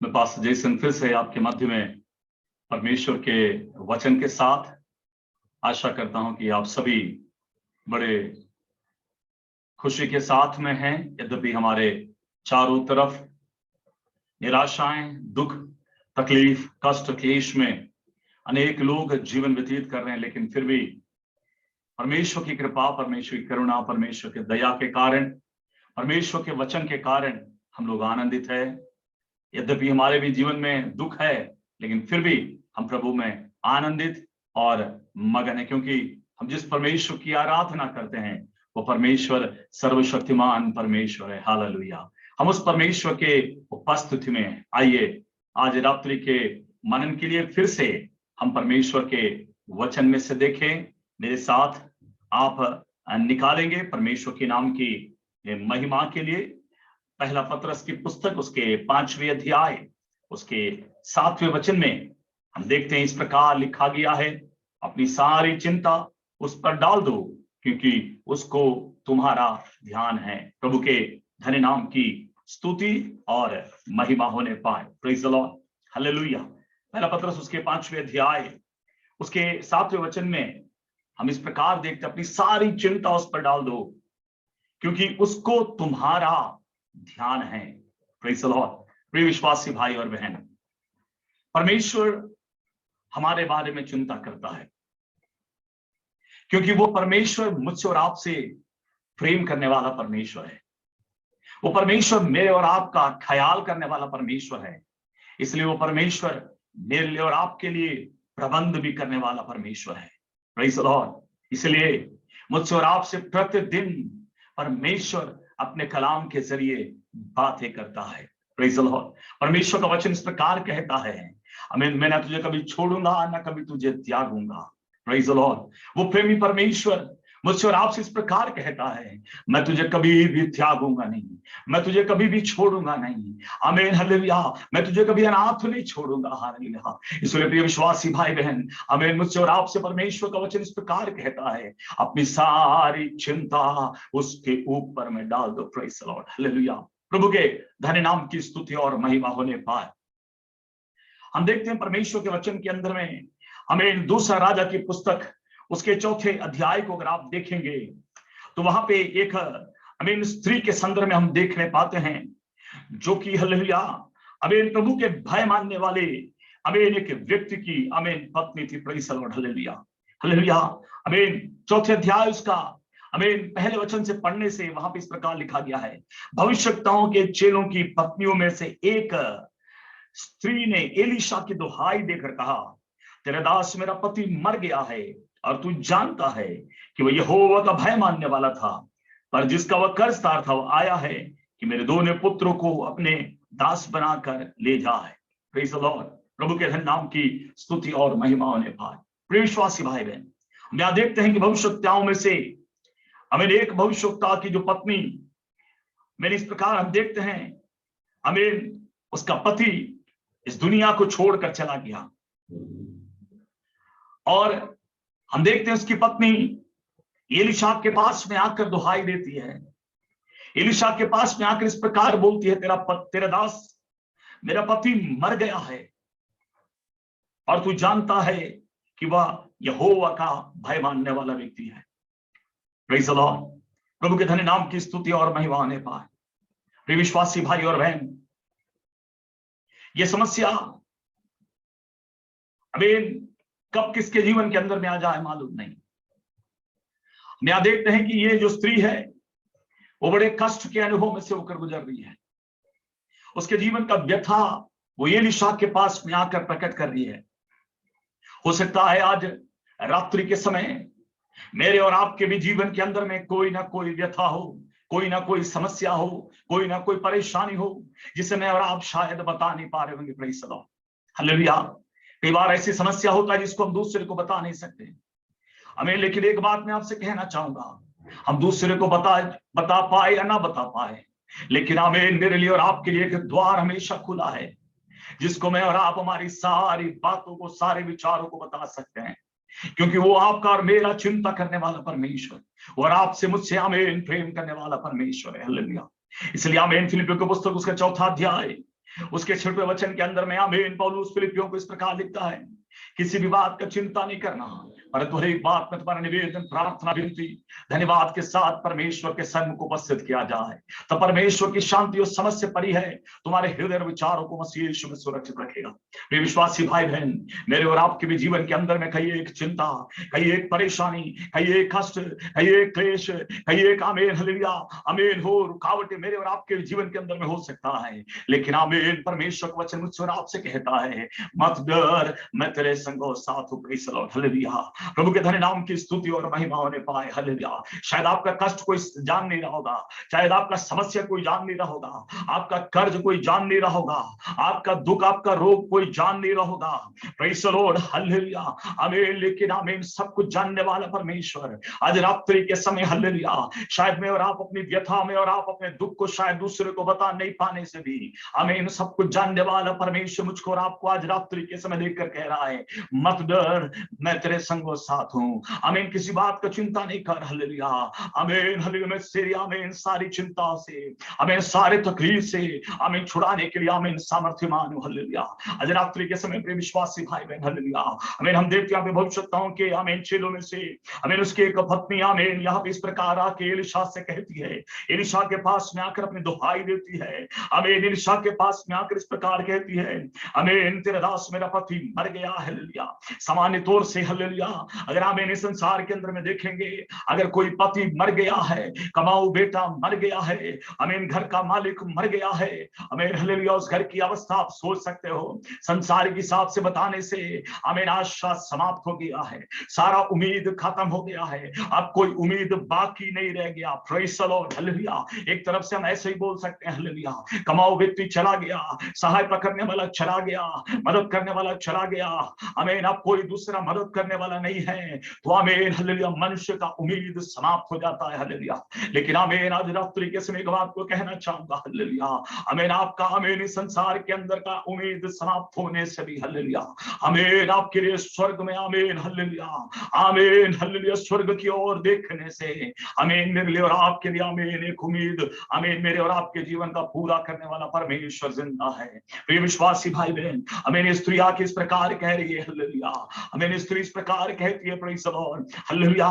मैं पास्टर जैसन फिर से आपके मध्य में परमेश्वर के वचन के साथ आशा करता हूं कि आप सभी बड़े खुशी के साथ में हैं। यद्यपि हमारे चारों तरफ निराशाएं, दुख, तकलीफ, कष्ट, क्लेश में अनेक लोग जीवन व्यतीत कर रहे हैं, लेकिन फिर भी परमेश्वर की कृपा, परमेश्वर की करुणा, परमेश्वर के दया के कारण, परमेश्वर के वचन के कारण हम लोग आनंदित है। यद्यपि हमारे भी जीवन में दुख है, लेकिन फिर भी हम प्रभु में आनंदित और मगन है, क्योंकि हम जिस परमेश्वर की आराधना करते हैं वो परमेश्वर सर्वशक्तिमान परमेश्वर है। हालेलुया। हम उस परमेश्वर के उपस्थिति में आइए आज रात्रि के मनन के लिए फिर से हम परमेश्वर के वचन में से देखें। मेरे साथ आप निकालेंगे परमेश्वर के नाम की महिमा के लिए पहला पतरस की पुस्तक, उसके 5वें अध्याय, उसके 7वें वचन में हम देखते हैं इस प्रकार लिखा गया है, अपनी सारी चिंता उस पर डाल दो क्योंकि उसको तुम्हारा ध्यान है। प्रभु के धन्य नाम की स्तुति और महिमा होने पाए। Praise the lord, hallelujah. पहला पतरस उसके 5वें अध्याय, उसके 7वें वचन में हम इस प्रकार देखते, अपनी सारी चिंता उस पर डाल दो क्योंकि उसको तुम्हारा ध्यान है। Praise the Lord. प्रिय विश्वासी भाई और बहन, परमेश्वर हमारे बारे में चिंता करता है क्योंकि वो परमेश्वर मुझसे और आपसे प्रेम करने वाला परमेश्वर है। वो परमेश्वर मेरे और आपका ख्याल करने वाला परमेश्वर है। इसलिए वो परमेश्वर मेरे लिए और आपके लिए प्रबंध भी करने वाला परमेश्वर है। Praise the Lord. इसलिए मुझसे और आपसे प्रतिदिन परमेश्वर अपने कलाम के जरिए बातें करता है। Praise the Lord. परमेश्वर का वचन इस प्रकार कहता है, मैं ना तुझे कभी छोड़ूंगा ना कभी तुझे त्यागूंगा। Praise the Lord. वो प्रेमी परमेश्वर मुझसे और आपसे इस प्रकार कहता है, मैं तुझे कभी भी त्यागूंगा नहीं, मैं तुझे कभी भी छोड़ूंगा नहीं। आमीन, हालेलुया। मैं तुझे कभी अनाथ नहीं छोड़ूंगा। हालेलुया। इसलिए प्रिय विश्वासी भाई बहन, आमीन, मुझसे और आपसे परमेश्वर का वचन इस प्रकार कहता है, अपनी सारी चिंता उसके ऊपर में डाल दो। Praise the lord, hallelujah. प्रभु के धन्य नाम की स्तुति और महिमा होने पाए। हम देखते हैं परमेश्वर के वचन के अंदर में, हमें दूसरा राजा की पुस्तक उसके 4थे अध्याय को अगर आप देखेंगे तो वहां पे एक स्त्री के संदर्भ में हम देखने पाते हैं जो कि हालेलुया प्रभु के भय मानने वाले एक व्यक्ति की पत्नी थी। Praise the lord, hallelujah, hallelujah. 4थे अध्याय उसका पहले वचन से पढ़ने से वहां पे इस प्रकार लिखा गया है, भविष्यवक्ताओं के चेलों की पत्नियों में से एक स्त्री ने एलीशा की दुहाई देकर कहा, तेरा दास मेरा पति मर गया है और तू जानता है कि वह यहोवा का भय मानने वाला था, पर जिसका वह कर्जदार था वह आया है कि मेरे दोनों पुत्रों को अपने दास बनाकर ले जाए। Praise the Lord. प्रभु के धन्य नाम की स्तुति और महिमा होने पाए। प्रिय विश्वासी भाई बहन, हम यहां देखते हैं कि भविष्यवक्ताओं में से एक भविष्यवक्ता की जो पत्नी, इस प्रकार हम देखते हैं उसका पति इस दुनिया को छोड़कर चला गया और हम देखते हैं उसकी पत्नी एलीशा के पास में आकर दुहाई देती है। एलीशा के पास में आकर इस प्रकार बोलती है, तेरा दास मेरा पति मर गया है और तू जानता है कि वह यहोवा का भय मानने वाला व्यक्ति है। Praise the Lord. प्रभु के धन्य नाम की स्तुति और महिमा होने पाए। प्रिय विश्वासी भाई और बहन, ये समस्या कब किसके जीवन के अंदर में आ जाए मालूम नहीं। हम यहां देखते हैं कि ये जो स्त्री है वो बड़े कष्ट के अनुभव में से होकर गुजर रही है। उसके जीवन का व्यथा वो एलीशा के पास में आकर प्रकट कर रही है। हो सकता है आज रात्रि के समय मेरे और आपके भी जीवन के अंदर में कोई ना कोई व्यथा हो, कोई ना कोई समस्या हो, कोई ना कोई परेशानी हो जिसे मैं और आप शायद बता नहीं पा रहे होंगे। Praise the lord, hallelujah. कई बार ऐसी समस्या होता है जिसको हम दूसरे को बता नहीं सकते। लेकिन एक बात मैं आपसे कहना चाहूंगा, हम दूसरे को बता पाए या ना बता पाए, लेकिन मेरे लिए और आपके लिए एक द्वार हमेशा खुला है जिसको मैं और आप हमारी सारी बातों को, सारे विचारों को बता सकते हैं, क्योंकि वो आपका और मेरा चिंता करने वाला परमेश्वर और आपसे मुझसे प्रेम करने वाला परमेश्वर है। हालेलुया। इसलिए फिलिप्पियों की पुस्तक उसका 4था अध्याय उसके 6वें वचन के अंदर में आमीन पौलुस फिलिपियों को इस प्रकार लिखता है, किसी भी बात का चिंता नहीं करना, परंतु हर एक बात में तुम्हारा निवेदन, प्रार्थना, विनती, धन्यवाद के साथ परमेश्वर के सन्मुख उपस्थित किया जाए, तो परमेश्वर की शांति और समझ से परी है तुम्हारे हृदय और विचारों को मसीह यीशु में सुरक्षित रखेगा। प्रिय विश्वासी भाई बहन, मेरे और आपके भी जीवन के अंदर में कहीं एक चिंता, कहीं एक परेशानी, कहीं एक कष्ट, कहीं एक क्लेश, कहीं एक आमीन हालेलुया आमीन हो रुकावटें मेरे और आपके जीवन के अंदर में हो सकता है, लेकिन आमीन परमेश्वर का वचन मुझसे और आपसे कहता है, मत डर, मैं तेरे संग और साथ हूं। Praise the lord, hallelujah. प्रभु के धन्य नाम की स्तुति और महिमा होने पाए, हालेलुया। शायद आपका कष्ट कोई जान नहीं रहा होगा, शायद आपका समस्या कोई जान नहीं रहा होगा, आपका कर्ज कोई जान नहीं रहा होगा, आपका दुख, आपका रोग कोई जान नहीं रहा होगा। प्रेज़ द लॉर्ड, हालेलुया आमीन। लेकिन आमीन सब कुछ जानने वाला परमेश्वर आज रात्रि के समय, हालेलुया, शायद मैं और आप अपनी व्यथा में और आप अपने दुख को शायद दूसरे को बता नहीं पाने से भी आमीन सब कुछ जानने वाला परमेश्वर मुझको और आपको आज रात्रि के समय देखकर कह रहा है, मत डर, मैं तेरे संग और साथ हूं। आमीन, किसी बात का चिंता नहीं कर, हालेलुया आमीन हालेलुया। मैं तेरी आमीन सारी चिंता से, आमीन सारे तकलीफ से आमीन छुड़ाने के लिए आमीन सामर्थ्यमान हूं, हालेलुया। आज रात्रि के समय प्रिय विश्वासी भाई बहन, हालेलुया आमीन, हम देखते हैं भविष्यताओं के आमीन चेलों में से आमीन उसकी एक पत्नी आमीन यहाँ पे इस प्रकार आके एलिशा से कहती है, एलिशा के पास में आकर अपनी दुहाई देती है, आमीन एलिशा के पास में आकर इस प्रकार कहती है, आमीन तेरा दास मेरा पति मर गया, हालेलुया। सामान्य तौर से हालेलुया अगर आमीन इस संसार के अंदर में देखेंगे, अगर कोई पति मर गया है, कमाऊ बेटा मर गया है, आमीन घर का मालिक मर गया है, आमीन हालेलुया, उस घर की अवस्था आप सोच सकते हो, संसार के हिसाब से बताने से आमीन आशा समाप्त हो गया है, सारा उम्मीद खत्म हो गया है, अब कोई उम्मीद बाकी नहीं रह गया। Praise the lord, hallelujah. एक तरफ से हम ऐसे ही बोल सकते हैं, हालेलुया, कमाऊ व्यक्ति चला गया, सहायता करने वाला चला गया, मदद करने वाला चला गया, आमीन अब कोई दूसरा मदद करने वाला नहीं है, तो आमीन हालेलुया मनुष्य का उम्मीद समाप्त हो जाता है, हालेलुया। लेकिन आमीन आज रात्रि के समय एक बात को कहना चाहूंगा, हालेलुया आमीन आपका आमीन इस संसार के अंदर का उम्मीद समाप्त होने से भी, हालेलुया आमीन आपके लिए स्वर्ग में आमीन हालेलुया आमीन हालेलुया स्वर्ग की ओर देखने से आमीन मेरे लिए और आपके लिए आमीन एक उम्मीद आमीन मेरे और आपके जीवन का पूरा करने वाला परमेश्वर जिंदा है। प्रिय विश्वासी भाई बहन, आमीन स्त्री आके इस प्रकार कह रही है, हालेलुया आमीन स्त्री इस प्रकार कहती है, प्रेज़ द लॉर्ड, हालेलुया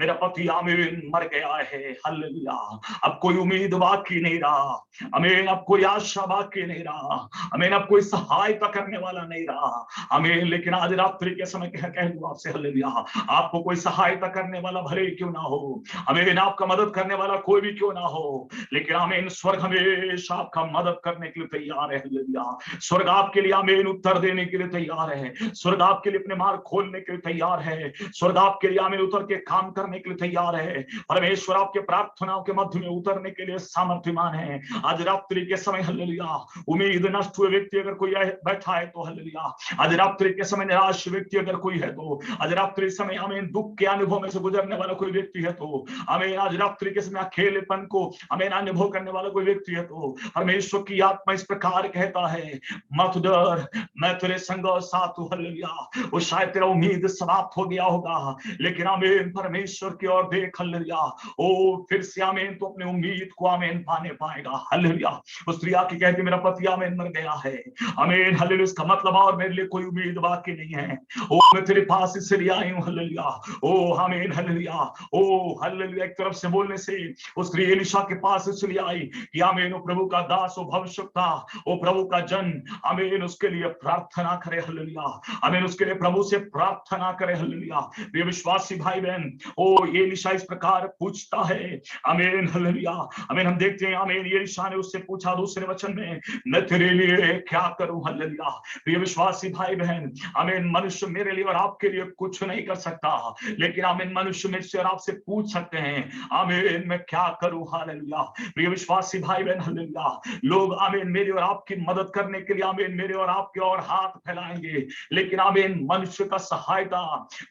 मेरा पति आमीन मर गया है, हालेलुया अब कोई उम्मीद बाकी नहीं रहा, आमीन अब कोई आशा बाकी नहीं रहा, आमीन अब कोई सहायता करने वाला नहीं रहा, आमीन। लेकिन आज रात्रि के समय कह दूं आपसे, हालेलुया आपको कोई सहायता करने वाला भले क्यों ना हो, आमीन आपका मदद करने वाला कोई भी क्यों ना हो, लेकिन आमीन स्वर्ग हमेशा आपका मदद करने के लिए तैयार है, हालेलुया स्वर्ग आपके लिए आमीन उत्तर देने के लिए तैयार है, स्वर्ग आपके लिए अपने मार्ग खोलने के लिए तैयार है, स्वर्ग आपके लिए आमीन उतर के काम करने के लिए तैयार है, परमेश्वर आपके प्रार्थनाओं के मध्य में उतरने के लिए सामर्थ्यमान है। आज रात्रि के समय हालेलुया उम्मीद नष्ट हुए व्यक्ति अगर कोई बैठा है तो हालेलुया, आज रात्रि के समय निराश व्यक्ति अगर कोई है तो, आज रात्रि समय आमीन दुख के अनुभव में से गुजरने वाला कोई व्यक्ति है तो, आमीन आज रात्रि के समय अकेलेपन को आमीन अनुभव करने वाला कोई व्यक्ति है तो, परमेश्वर की आत्मा इस प्रकार कहता है, मत डर, मैं तेरे संग और साथ हूं, हालेलुया। वो शायद तेरा उम्मीद समाप्त हो गया होगा, लेकिन आमीन परमेश्वर की ओर देख, हालेलुया ओ फिर से आमीन तो अपने उम्मीद को आमीन पाने पाएगा, हालेलुया। उस स्त्री आके कहती मेरा पति आमीन मर गया है, आमीन हालेलुया इसका मतलब और मेरे लिए कोई उम्मीद बाकी नहीं है, ओ मैं तेरे पास इसलिए आई हूं, हालेलुया ओ आमीन हालेलुया ओ हालेलुया। एक तरफ से बोलने से उस स्त्री एलिशा के पास इसलिए आई कि आमीन वो प्रभु का दास, वो भविष्यवक्ता, वो प्रभु का जन आमीन उसके लिए प्रार्थना करे, हालेलुया आमीन उसके लिए प्रभु से प्रार्थना करे, हालेलुया। वे विश्वासी भाई बहन ओ एलिशा इस प्रकार पूछता है, आमीन हालेलुया आमीन हम देखते हैं आमीन एलिशा ने उससे पूछा दूसरे वचन में, मैं तेरे लिए क्या करूं, हालेलुया। प्रिय विश्वासी भाई बहन आमीन मनुष्य मेरे लिए और आपके लिए कुछ नहीं कर सकता, लेकिन आमीन मनुष्य मेरे से और आपसे पूछ सकते हैं, आमीन मैं क्या करूं, हालेलुया। प्रिय विश्वासी भाई बहन हालेलुया लोग आमीन मेरी और आपकी मदद करने के लिए आमीन मेरे और आपके और हाथ फैलाएंगे, लेकिन आमीन मनुष्य का सहायता,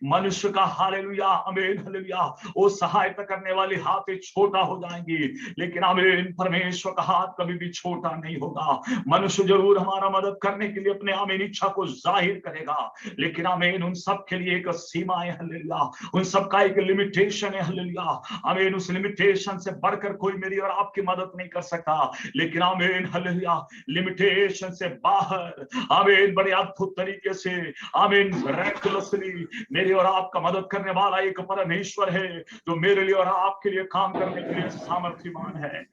मनुष्य का हालेलुया आमीन हालेलुया वो सहायता करने वाली हाथ छोटा हो जाएंगी, लेकिन आमीन परमेश्वर का हाथ कभी भी छोटा नहीं होगा। मनुष्य जरूर हमारा मदद करने के लिए अपने आमीन इच्छा को जाहिर करेगा, लेकिन आमीन उन सब के लिए एक सीमा है हालेलुया, उन सब का एक लिमिटेशन है हालेलुया। आमीन उस लिमिटेशन से बढ़कर कोई मेरी और आपकी मदद नहीं कर सकता, लेकिन आमीन हालेलुया लिमिटेशन से बाहर आमीन बड़े अद्भुत तरीके से आमीन मिरेकलसली मेरी और आपका मदद करने वाला एक परमेश्वर है जो मेरे लिए और आपके लिए काम करने के लिए सामर्थ्यवान है।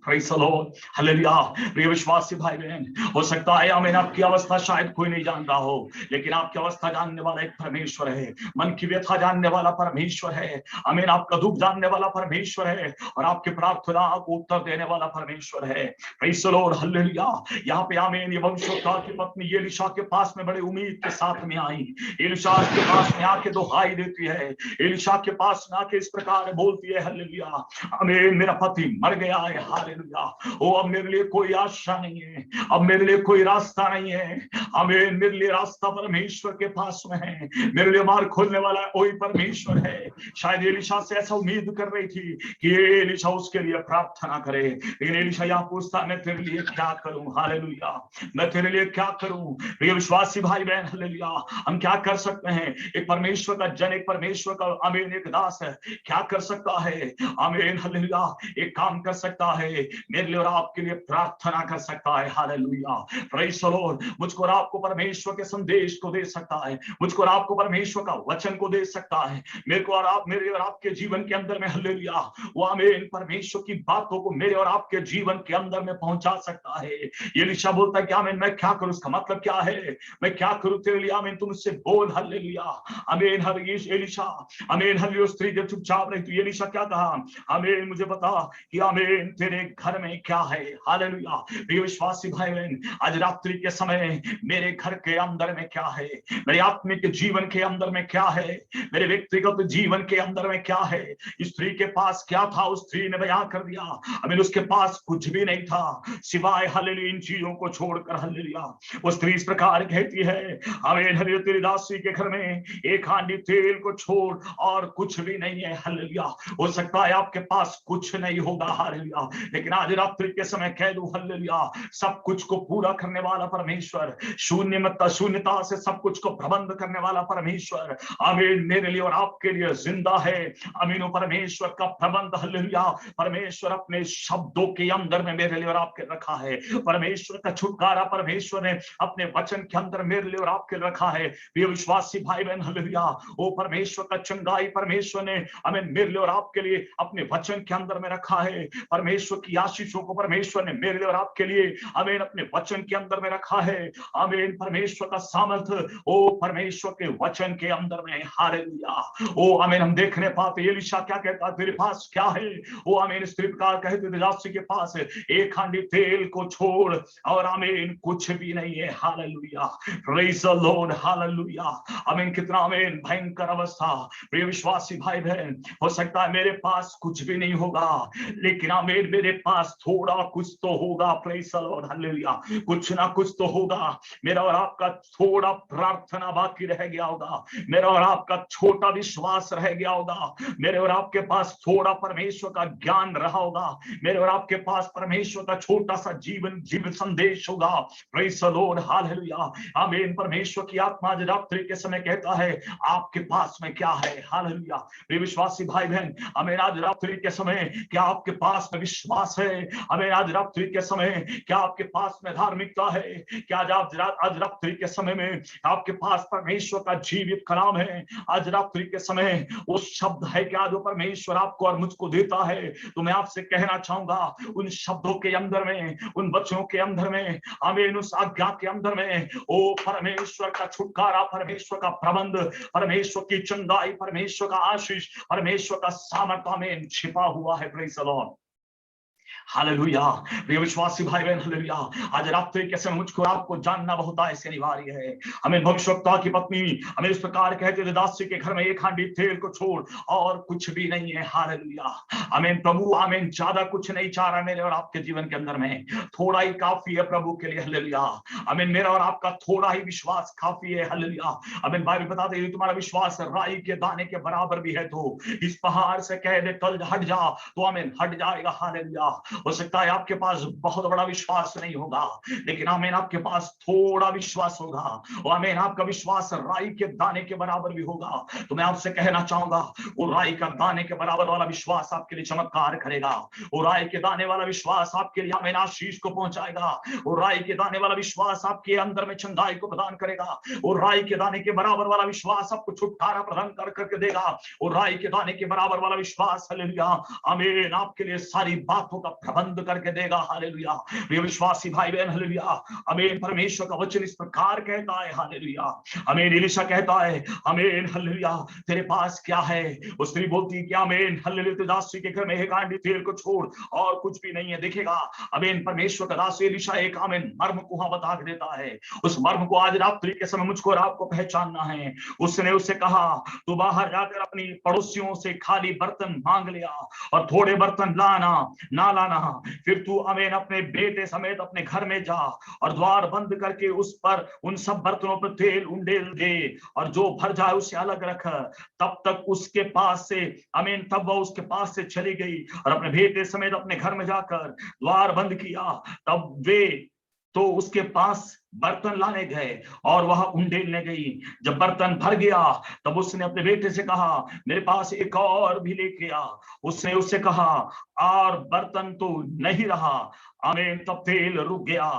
Praise the Lord. हालेलुया। प्रिय विश्वासी भाई बहन, हो सकता है आमीन आपकी अवस्था शायद कोई नहीं जानता हो, लेकिन आपकी अवस्था जानने वाला एक परमेश्वर है, मन की व्यथा जानने वाला परमेश्वर है, आमीन आपका दुख जानने वाला परमेश्वर है और आपकी प्रार्थना को उत्तर देने वाला परमेश्वर है। Praise the Lord. हालेलुया। यहाँ पे आमीन ये भविष्यवक्ता की पत्नी एलीशा के पास में बड़े उम्मीद के साथ में आई, एलीशा के पास में आके दुहाई देती है, एलीशा के पास में आके इस प्रकार बोलती है हालेलुया आमीन मेरा पति मर गया है हालेलुया, ओ अब मेरे लिए कोई आशा नहीं है, अब मेरे लिए कोई रास्ता नहीं है, आमीन मेरे लिए रास्ता परमेश्वर के पास में है, मेरे लिए मार्ग खोलने वाला वही परमेश्वर है। शायद एलीशा से ऐसा उम्मीद कर रही थी कि एलीशा उसके लिए प्रार्थना करे, लेकिन एलीशा यहाँ पूछता मैं तेरे लिए क्या करूं हालेलुया, मैं तेरे लिए क्या करूं। प्रिय विश्वासी भाई बहन हालेलुया हम क्या कर सकते हैं, एक परमेश्वर का जन, एक परमेश्वर का आमीन एक दास है क्या कर सकता है, आमीन हालेलुया एक काम कर सकता है, मेरे लिए और आपके लिए प्रार्थना कर सकता है हालेलुया। Praise the Lord. मुझको और आपको परमेश्वर के संदेश को दे सकता है, मुझको और आपको परमेश्वर का वचन को दे सकता है, मेरे को और आप मेरे और आपके जीवन के अंदर में हालेलुया वो आमीन परमेश्वर की बातों को मेरे और आपके जीवन के अंदर में पहुंचा सकता है। एलीशा बोलता है कि आमीन मैं क्या करूं, उसका मतलब क्या है, मैं क्या करूं तेरे लिए, आमीन तुम मुझसे बोल हालेलुया। आमीन हर एलीशा आमीन हालेलुया स्त्री जब चुपचाप रही तो एलीशा क्या कहा, आमीन मुझे बता कि आमीन तेरे घर में क्या है हालेलुया। प्रिय विश्वासी भाई बहन आज रात्रि के समय मेरे घर के अंदर में क्या है, मेरे आत्मिक जीवन के अंदर में क्या है, मेरे व्यक्तिगत जीवन के अंदर में क्या है। स्त्री के पास क्या था उस स्त्री ने बयां कर दिया, आमीन उसके पास कुछ भी नहीं था सिवाय हालेलुया इन चीजों को छोड़कर हालेलुया। वो स्त्री इस प्रकार कहती है आमीन हालेलुया तेरी दासी के घर में एक हांडी तेल को छोड़ और कुछ भी नहीं है हालेलुया। हो सकता है आपके पास कुछ नहीं होगा हालेलुया, लेकिन आज रात्रि के समय कह दूं हालेलुया सब कुछ को पूरा करने वाला परमेश्वर, शून्यता से सब कुछ को प्रबंध करने वाला परमेश्वर आमीन मेरे लिए और आपके लिए जिंदा है। आमीन परमेश्वर का प्रबंध हालेलुया परमेश्वर अपने शब्दों के अंदर में मेरे लिए और आपके रखा है, परमेश्वर का छुटकारा परमेश्वर ने अपने वचन के अंदर मेरे लिए और आपके रखा है। प्रिय विश्वासी भाई बहन हालेलुया वो परमेश्वर का चंगाई परमेश्वर ने आमीन मेरे लिए और आपके लिए अपने वचन के अंदर में रखा है, परमेश्वर की आशीषों को परमेश्वर ने मेरे लिए और आपके लिए आमीन अपने वचन के अंदर में रखा है। आमीन परमेश्वर का सामर्थ्य ओ परमेश्वर के वचन के अंदर में हालेलुया। ओ आमीन हम देखने पाते एलीशा क्या कहता है तेरे पास क्या है, वो आमीन स्त्री प्रकार कहते थे दासी के पास एक हांडी तेल को छोड़ और आमीन कुछ भी नहीं है hallelujah. Praise the lord hallelujah. आमीन कितना आमीन भयंकर अवस्था। प्रिय विश्वासी भाई बहन हो सकता है मेरे पास कुछ भी नहीं होगा, लेकिन आमीन मेरे पास थोड़ा कुछ तो होगा। प्रेज़ द लॉर्ड हालेलुया कुछ ना कुछ तो होगा। मेरा और आपका थोड़ा प्रार्थना बाकी रह गया होगा, मेरा और आपका छोटा विश्वास रह गया होगा, मेरे और आपके पास थोड़ा परमेश्वर का ज्ञान रहा होगा, मेरे और आपके पास परमेश्वर का छोटा सा जीवन संदेश होगा। Praise the lord hallelujah. आमीन परमेश्वर की आत्मा आज रात्रि के समय कहता है आपके पास में क्या है हालेलुया। प्रिय विश्वासी भाई बहन आमीन आज रात्रि के समय क्या आपके पास में विश्वास है, आमीन आज रात्रि के समय क्या आपके पास में धार्मिकता है, क्या आज रात्रि के समय में आपके पास परमेश्वर का जीवित कलाम है, आज रात्रि के समय वो शब्द है क्या जो परमेश्वर आपको और मुझको देता है। तो मैं आपसे कहना चाहूंगा उन शब्दों के अंदर में, उन वचनों के अंदर में, आमीन उस आज्ञा के अंदर में ओ परमेश्वर का छुटकारा, परमेश्वर का प्रबंध, परमेश्वर की चंगाई, परमेश्वर का आशीष, परमेश्वर का सामर्थ्य में छिपा हुआ है। Praise the lord hallelujah. प्रिय विश्वासी भाई बहन, हालेलुया। आज रात्रि के समय मुझको आपको जानना बहुत ऐसे अनिवार्य है। हमें भविष्यवक्ता की पत्नी हमें इस प्रकार कहते थे, दासी के घर में एक हांडी तेल को छोड़ और कुछ भी नहीं है। हालेलुया। आमीन प्रभु, आमीन। ज्यादा कुछ नहीं चाह रहा मेरे और आपके जीवन के अंदर में, थोड़ा ही काफी है प्रभु के लिए। हालेलुया। आमीन। मेरा और आपका थोड़ा ही विश्वास काफी है। हालेलुया। आमीन। बाइबल बताते हैं तुम्हारा विश्वास राई के दाने के बराबर भी है तो इस पहाड़ से कह दे कल हट जा, तो आमीन हट जाएगा। हालेलुया। हो सकता है आपके पास बहुत बड़ा विश्वास नहीं होगा, लेकिन आमीन आपके पास थोड़ा विश्वास होगा, और आमीन आपका विश्वास राई के दाने के बराबर भी होगा। तो मैं आपसे कहना चाहूंगा, वो राई का दाने के बराबर वाला विश्वास आपके लिए चमत्कार करेगा। वो राई के दाने वाला विश्वास आपके लिए आमीन आशीष को पहुंचाएगा। वो राई के दाने वाला विश्वास आपके अंदर में चंगाई को प्रदान करेगा। वो राई के दाने के बराबर वाला विश्वास आपको छुटकारा प्रदान कर करके देगा। वो राई के दाने के बराबर वाला विश्वास, हालेलुया, आमीन आपके लिए सारी बातों का प्रबंध करके देगा। हालेलुया। प्रिय विश्वासी भाई बहन, हालेलुया, आमीन। परमेश्वर का वचन इस प्रकार कहता है, हालेलुया, आमीन। एलीशा कहता है, आमीन, हालेलुया, तेरे पास क्या है? वो स्त्री बोलती है कि आमीन, हालेलुया, तो दासी के घर में एक हांडी तेल को छोड़ और कुछ भी नहीं है। देखेगा आमीन, परमेश्वर का दास एलीशा एक आमीन मर्म को वहां बता के देता है। उस मर्म को आज रात्रि के समय मुझको और आपको पहचानना है। उसने उससे कहा, तू बाहर जाकर अपनी पड़ोसियों से खाली बर्तन मांग लिया और थोड़े बर्तन लाना ना लाना, फिर तू आमीन अपने बेटे समेत अपने घर में जा और द्वार बंद करके उस पर उन सब बर्तनों पर तेल उंडेल दे, और जो भर जाए उसे अलग रख। तब तक उसके पास से आमीन, तब वह उसके पास से चली गई और अपने बेटे समेत अपने घर में जाकर द्वार बंद किया। तब वे तो उसके पास बर्तन लाने गए और वह उंडेलने गई। जब बर्तन भर गया तब उसने अपने बेटे से कहा, मेरे पास एक और भी लेके आ। उसने उससे कहा, और बर्तन तो नहीं रहा। आमीन। तब तेल रुक गया।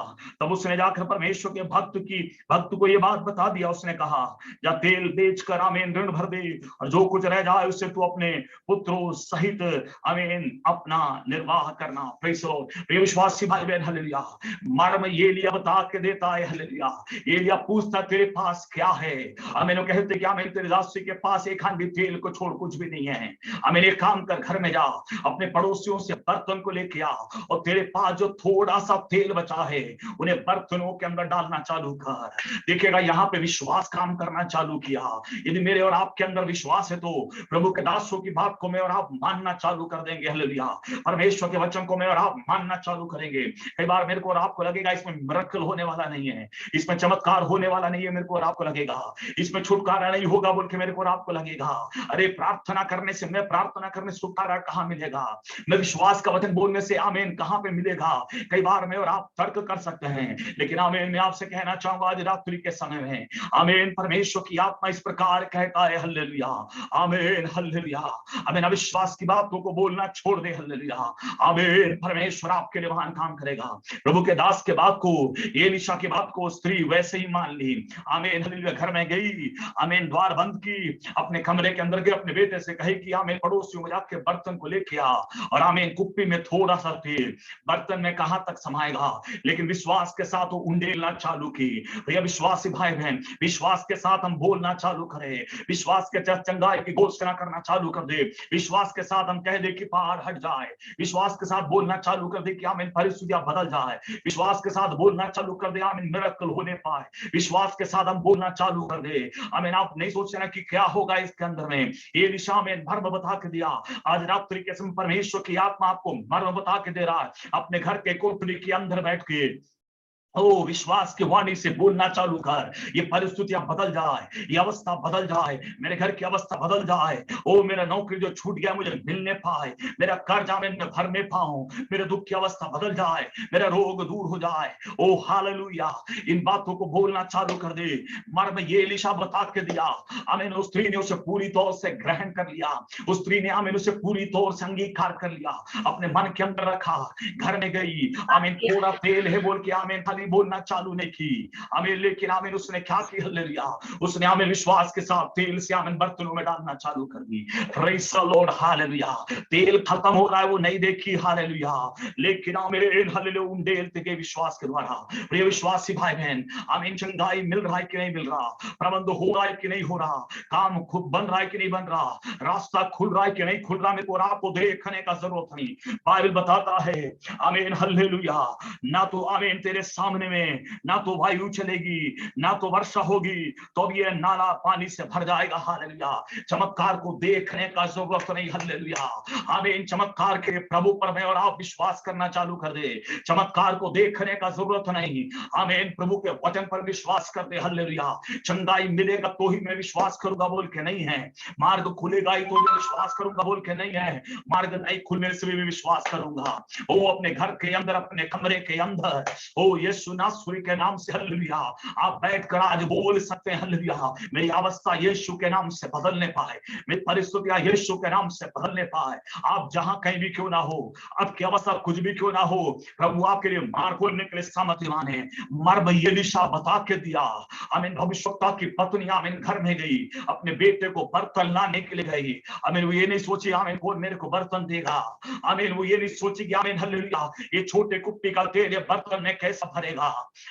तब उसने जाकर परमेश्वर के भक्त को ये बात बता दिया। उसने कहा, जा तेल बेचकर आमीन ऋण भर दे, और जो कुछ रह जाए उससे तू अपने पुत्रों सहित आमीन अपना निर्वाह करना। Praise the Lord. प्रिय विश्वासी भाई बहन, हालेलुया, मर्म एलिया बता के देता है। हालेलुया। एलिया पूछता, तेरे पास क्या है? आमीन। कहते कि आमीन तेरे दासी के पास एक हांडी तेल को छोड़ कुछ भी नहीं है। आमीन। एक काम कर, घर में जा, अपने पड़ोसियों से बर्तन को लेके आ, और तेरे पास जो थोड़ा सा तेल बचा है उन्हें बर्तनों के अंदर डालना चालू कर। देखिएगा यहाँ पे विश्वास काम करना चालू किया। यदि मेरे और आपके अंदर विश्वास है तो प्रभु के दासों की बात को मैं और आप मानना चालू कर देंगे। हालेलुया। परमेश्वर के वचन को मैं और आप मानना चालू करेंगे। कई बार मेरे को और आपको लगेगा इसमें मिरेकल होने वाला नहीं है, इसमें चमत्कार होने वाला नहीं है, मेरे को और आपको लगेगा इसमें छुटकारा नहीं होगा बोल के मेरे को और आपको लगेगा, अरे प्रार्थना करने से, मैं प्रार्थना करने से छुटकारा कहां मिलेगा, मैं विश्वास का वचन बोलने से आमीन कहां पे मिलेगा। कई बार मैं और आप तर्क कर सकते हैं, लेकिन आमीन मैं आपसे कहना चाहूंगा आज रात्रि के समय में आमीन परमेश्वर की आत्मा इस प्रकार कहता है, हालेलुया, आमीन, हालेलुया, आमीन। अविश्वास की बातों को बोलना छोड़ दे। हालेलुया। आमीन। परमेश्वर आपके लिए महान काम करेगा। प्रभु के दास के बात को, एलीशा की बात को स्त्री वैसे ही मान ली। आमीन। हालेलुया। घर में गई, आमीन, द्वार बंद की, अपने कमरे के अंदर गए, अपने बेटे से कही कि आमीन पड़ोसियों में जाके बर्तन को लेके आ, और आमीन कुप्पी में थोड़ा सा तेल, बर्तन में कहां तक समाएगा, लेकिन विश्वास के साथ वो उंडेलना चालू की। भैया विश्वासी भाई बहन, विश्वास के साथ हम बोलना चालू करें, विश्वास के साथ चंगाई की घोषणा करना चालू कर दे, विश्वास के साथ हम कह दे कि पहाड़ हट जाए, विश्वास के साथ बोलना चालू कर दे कि आमीन परिस्थितियां बदल जाए, विश्वास के साथ बोलना चालू कर दे आमीन मिरेकल होने पाए, विश्वास के साथ हम बोलना चालू कर दे। आमीन। आप नहीं सोच रहे कि क्या होगा इसके अंदर में, ये दिशा में मर्म बता के दिया। आज रात्रि के समय परमेश्वर की आत्मा आपको मर्म बता के दे रहा है। अपने घर के कोठरी के अंदर बैठ के ओ विश्वास की वाणी से बोलना चालू कर, ये परिस्थितियां बदल जाए, ये अवस्था बदल जाए, मेरे घर की अवस्था बदल जाए। ओ मेरा नौकरी जो छूट गया मुझे मिलने पाए, मेरा कर्जा मैं भरने पाऊं, मेरे दुख की अवस्था बदल जाए, मेरा रोग दूर हो जाए। ओ हालेलुया। इन बातों को बोलना चालू कर दे। मर्म ये एलीशा बता के दिया। आमीन। उस स्त्री ने उसे पूरी तौर से ग्रहण कर लिया, उस स्त्री ने आमीन उसे पूरी तौर से अंगीकार कर लिया, अपने मन के अंदर रखा, घर में गई, आमीन थोड़ा तेल है बोल के आमीन कभी बोलना चालू नहीं की, आमीन, लेकिन आमीन उसने क्या की, हालेलुया, उसने आमीन विश्वास के साथ तेल से आमीन बर्तनों में डालना चालू कर दी। Praise the lord, hallelujah. तेल खत्म हो रहा है वो नहीं देखी, हालेलुया, लेकिन आमीन हालेलुया उन तेल के विश्वास के द्वारा, प्रिय विश्वासी भाई बहन, आमीन चंगाई मिल रहा है कि नहीं मिल रहा, प्रबंध हो रहा है कि नहीं हो रहा, काम खुद बन रहा है कि नहीं बन रहा, रास्ता खुल रहा है कि नहीं खुल रहा, मेरे को और आपको देखने का जरूरत नहीं। बाइबल बताता है आमीन हालेलुया, ना तो आमीन तेरे सामने में ना तो वायु चलेगी, ना तो वर्षा होगी, तो अब ये नाला पानी से भर जाएगा, हालेलुया। चमत्कार को देखने का जरूरत नहीं, हालेलुया, आमीन। चमत्कार के प्रभु पर मैं और आप विश्वास करना चालू कर दे, चमत्कार को देखने का जरूरत नहीं, आमीन। प्रभु के वचन पर विश्वास कर दे, हालेलुया। चंगाई मिलेगा तो ही मैं विश्वास करूंगा बोल के नहीं है, मार्ग खुलेगा ही तो मैं विश्वास करूंगा बोल के नहीं है, मार्ग नहीं खुलने से भी विश्वास करूंगा। ओ अपने घर के अंदर, अपने कमरे के अंदर, ओ यीशु नासरी के नाम से, हालेलुया, आप बैठकर आज बोल सकते हैं, हालेलुया, मेरी अवस्था यीशु के नाम से बदलने पाए, मेरी परिस्थितियां यीशु के नाम से बदलने पाए। आप जहां कहीं भी क्यों ना हो, आपकी अवस्था कुछ भी क्यों ना हो, प्रभु आपके लिए मार्ग खोलने के लिए सामर्थ्यवान है। मर्म ये दिशा बता के दिया, आमीन। भविष्यवक्ता की पत्नी आमीन घर में गई, अपने बेटे को बर्तन लाने के लिए गई, आमीन। वो ये नहीं सोची आमीन कौन मेरे को बर्तन देगा, आमीन। वो ये नहीं सोची कि आमीन हालेलुया ये छोटे कुप्पी का तेल बर्तन में कैसा भरेगा,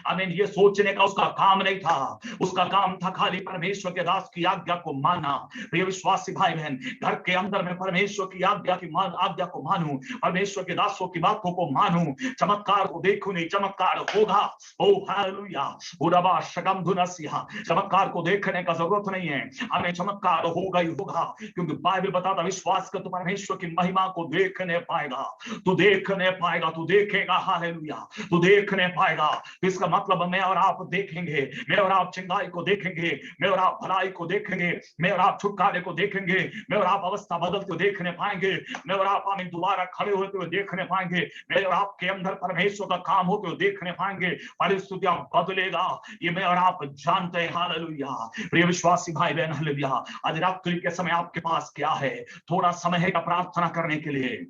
आमीन। ये सोचने का उसका काम नहीं था, उसका काम था खाली परमेश्वर के दास की आज्ञा को मानना। प्रिय विश्वासी भाई बहन, घर के अंदर में परमेश्वर की आज्ञा को मानूं, परमेश्वर के दासों की बातों को मानूं, चमत्कार को देखूं, नहीं चमत्कार होगा। ओ हालेलुया, उरबा शगम धुनसिया, चमत्कार को देखने का जरूरत नहीं है, हमें चमत्कार होगा ही होगा, क्योंकि बाइबल बताता विश्वास कर तो परमेश्वर की महिमा को देखने पाएगा, तू देखने पाएगा, तू देखेगा, हालेलुया, तू देखने पाएगा। इसका मतलब मैं और आप देखेंगे, मैं और आप चंगाई को देखेंगे, मैं और आप भलाई को देखेंगे, मैं और आप छुटकारे को देखेंगे, मैं और आप अवस्था बदलते देखने पाएंगे, मैं और आप आमीन दोबारा खड़े होते हुए देखने पाएंगे, मैं और आपके अंदर परमेश्वर का काम होते हुए देखने पाएंगे, परिस्थितियां बदलेगा, ये मैं और आप जानते हैं, हालेलुया। प्रिय विश्वासी भाई बहन, हालेलुया, आज रात्रि के समय आपके पास क्या है? थोड़ा समय है प्रार्थना करने के लिए,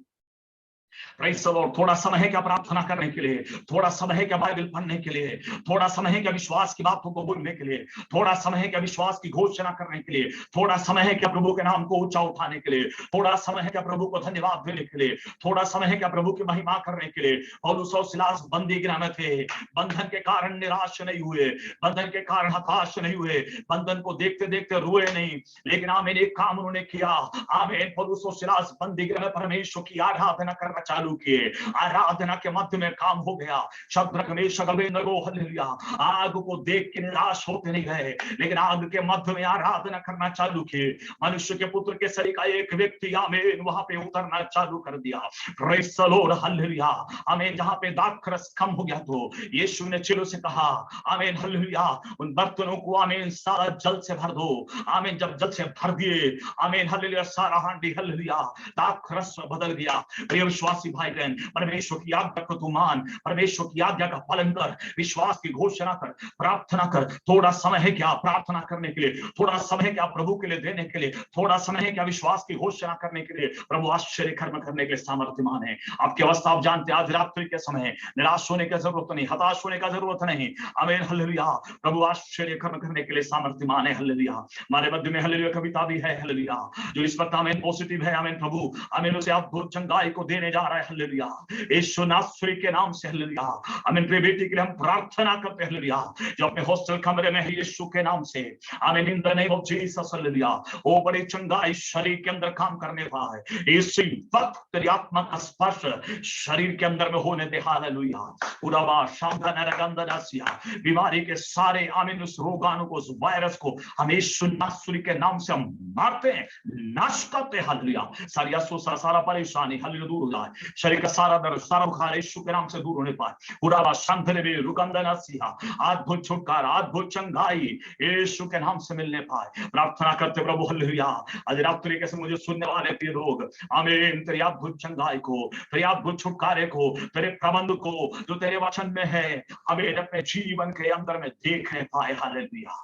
प्रेज़ द लॉर्ड। थोड़ा समय है क्या प्रार्थना करने के लिए, थोड़ा समय है क्या बाइबल पढ़ने के लिए, थोड़ा समय है क्या विश्वास की बातों को बोलने के लिए, थोड़ा समय है क्या विश्वास की घोषणा करने के लिए, थोड़ा समय है क्या प्रभु के नाम को ऊंचा उठाने के लिए, थोड़ा समय है क्या प्रभु को धन्यवाद देने के लिए, थोड़ा समय है क्या प्रभु की महिमा करने के लिए। पौलुस और सिलास बंदीगृह में थे, बंधन के कारण निराश नहीं हुए, बंधन के कारण हताश नहीं हुए, बंधन को देखते देखते रोए नहीं, लेकिन आमीन एक काम उन्होंने किया, आमीन। पौलुस और सिलास बंदीगृह में परमेश्वर की आराधना करना चालू किए, आराधना के मध्य में काम हो गया। शद्रक मेशक अबेदनगो, हालेलुया, आग को देख के निराश होते नहीं गए, लेकिन आग के मध्य में आराधना करना चालू किए। मनुष्य के पुत्र के शरीर का एक व्यक्ति आमीन वहां पे उतरना चालू कर दिया, प्रेज़ द लॉर्ड, हालेलुया। आमीन जहां पे दाखरस कम हो गया तो यीशु ने चेलों से कहा, आमीन हालेलुया, उन बर्तनों को आमीन सारा जल से भर दो, आमीन। जब जल से भर दिए, आमीन हालेलुया, सारा हांडी हालेलुया दाखरस में बदल गया। प्रिय विश्वासी भाई बहन, परमेश्वर की आज्ञा को तू मान, परमेश्वर की आज्ञा का पालन कर, विश्वास की घोषणा कर, प्रार्थना कर। थोड़ा समय है क्या प्रार्थना करने के लिए, थोड़ा समय है क्या प्रभु के लिए देने के लिए, थोड़ा समय है क्या विश्वास की घोषणा करने के लिए। प्रभु आश्चर्य कर्म करने के लिए सामर्थ्यवान है। आपकी अवस्था आप जानते हैं, आज रात्रि के समय निराश होने की जरूरत नहीं, हताश होने का जरूरत नहीं, आमीन हालेलुया। प्रभु आश्चर्य कर्म करने के लिए सामर्थ्यवान है, हालेलुया। हमारे मध्य में हालेलुया कविता भी है, हालेलुया, जो इस वक्त आमीन पॉजिटिव है, आमीन। प्रभु आमीन उसे अद्भुत चंगाई को देने जा रहा है, हालेलुया, यीशु नासरी के नाम से, हालेलुया। आमीन। प्रिय बेटी के लिए हम प्रार्थना करते हैं, हालेलुया, जो अपने हॉस्टल कमरे में है, यीशु के नाम से, आमीन, in the name of Jesus, hallelujah. ओ बड़ी चंगाई शरीर के अंदर काम करने पाए, इसी वक्त तेरी आत्मा का स्पर्श शरीर के अंदर में होने दे, हालेलुया। उराबा शांता नरगंदनासिया, बीमारी के सारे आमीन उस रोगाणु को, उस वायरस को हम यीशु नासरी के नाम से हम मारते हैं, नाश करते हैं, हालेलुया। सारी असुसा, सारा परेशानी हालेलुया दूर हो जाए, शरीर का सारा दर्द, सारा बुखार यीशु के नाम से दूर होने पाए। उराबा शांतले भी रुकंदनासिया, अद्भुत छुटकारा, अद्भुत चंगाई यीशु के नाम से मिलने पाए। प्रार्थना करते प्रभु, हालेलुया। आज रात्रि के समय मुझे सुनने वाले प्रिय लोग, आमीन, तेरी अद्भुत चंगाई को, तेरी अद्भुत छुटकारे को, तेरे प्रबंध को जो तेरे वचन में है, आमीन, अपने जीवन के अंदर में देखने पाए, हालेलुया।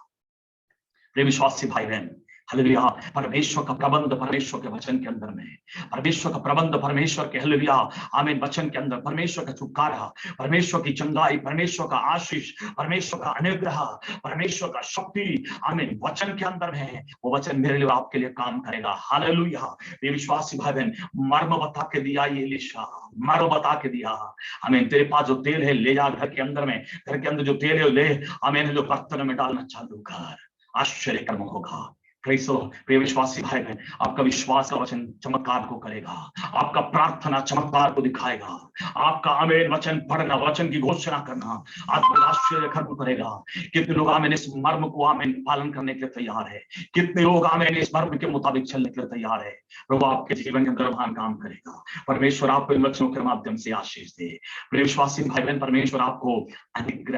प्रिय विश्वासी भाई बहन, हालेलुया। परमेश्वर का प्रबंध परमेश्वर के वचन के अंदर में है। परमेश्वर का प्रबंध परमेश्वर के हालेलुया आमीन वचन के अंदर, परमेश्वर का छुटकारा, परमेश्वर की चंगाई, परमेश्वर का आशीष, परमेश्वर का अनुग्रह, परमेश्वर का शक्ति आमीन वचन के अंदर में है। वो वचन मेरे लिए आपके लिए काम करेगा। हालेलुया। ये विश्वासी भाई बहन, मर्म बता के दिया ये एलीशा, मर्म बता के दिया। आमीन। तेरे पास जो तेल है ले जा घर के अंदर में, घर के अंदर जो तेल है ले आमीन जो बर्तन में डालना चालू कर, आश्चर्य कर्म होगा। प्रिय विश्वासी भाई बहन, आपका विश्वास का वचन चमत्कार को करेगा, आपका प्रार्थना चमत्कार को दिखाएगा, आपका आमीन वचन पढ़ना, वचन की घोषणा करना आपको आश्चर्य कर्म करेगा। कितने लोग आमीन इस मर्म को आमीन पालन करने के लिए तैयार है, कितने लोग आमीन इस मर्म के मुताबिक चलने के लिए तैयार है। प्रभु आपके जीवन के अंदर महान काम करेगा। परमेश्वर आपको इन वचनों के माध्यम से आशीष दे। प्रिय विश्वासी भाई बहन, परमेश्वर आपको अनुग्रह